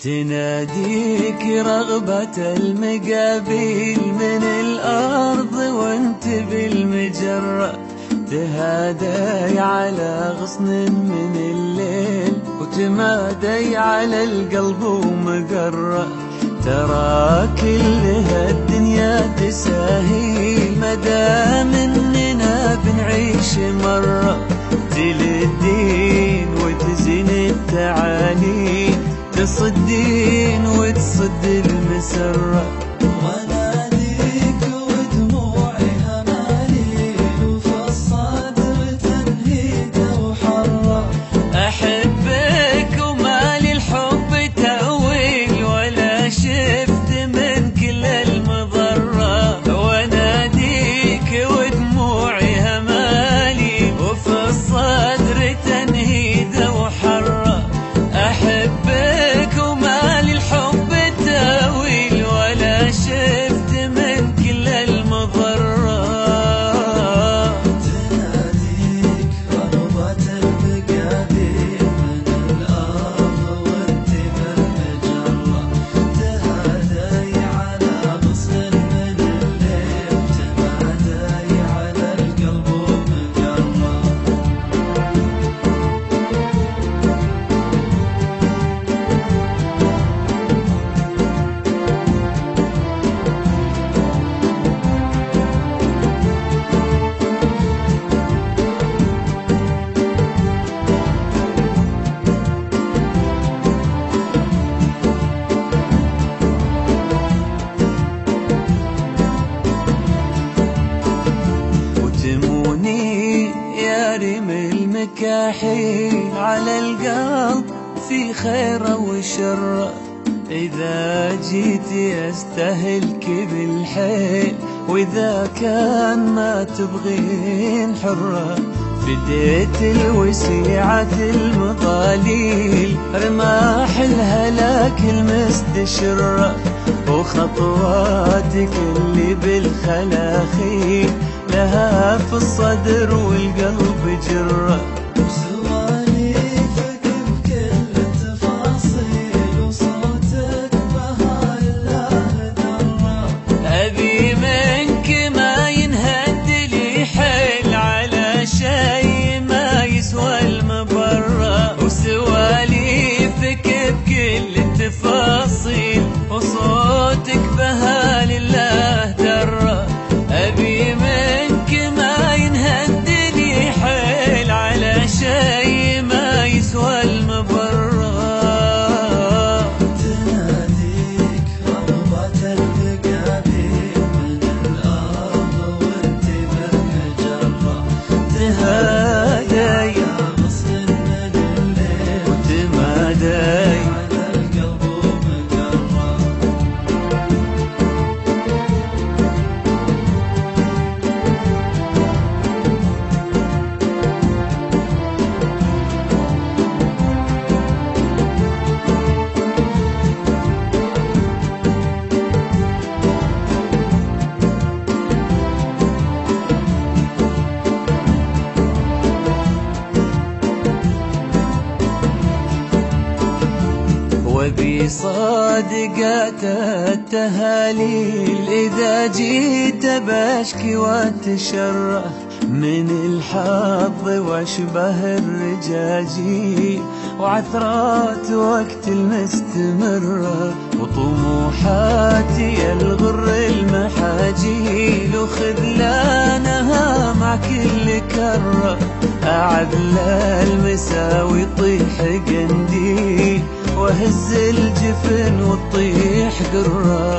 تناديك رغبة المقابيل من الأرض وانت بالمجرة، تهادي على غصن من الليل وتمادي على القلب ومقرة. ترى كل هالدنيا تساهي مدام اننا بنعيش مرة، تلدين وتزين التعاني، تصدين وتصد المسرة. واناديك ودموعي هماليل وفي الصدر تنهيده وحرة، أحبك ومالي الحب تأويل ولا شفت من كل المضرة. واناديك ودموعي همالي وفي الصدر تنهيده وحرة، أحبك ومالي الحب تأويل ولا شفت من كل المضرة. تناديك رغبة المقابيل من الأرض وانت بالمجرة، تهادي على غصن من الليل تمادي على القلب ومقرة. وتموني يا ريم المكاحيل على القلب في خيره وشره، إذا جيتي أستهلك بالحيل وإذا كان ما تبغين حرة. فديت الوسيعة المضاليل رماح الهلاك المستشرة، وخطواتك اللي بالخلاخيل لها في الصدر والقلب جرة. سواليفك بكل التفاصيل وصوتك بها لله ذرة، أبي منك ما ينهد لي حيل على شي ما يسوى المبرة. وسواليفك بكل التفاصيل وصوتك بها لله درة، أبي منك ما ينهد لي حيل على شي ما يسوى المبرة. تناديك رغبة المقابيل من الأرض وانت بالمجرة، تهادي على غصن من الليل وتمادي على القلب ومقرة. وبصادقات التهاليل إذا جيت بشكي واتشره، من الحظ واشبه الرجاجيل وعثرات وقت المستمرة، وطموحاتي الغر المحاجيل وخذلانها مع كل كرة. أعدل المساوي طيح قنديل وهز الجفن وتطيح قرة.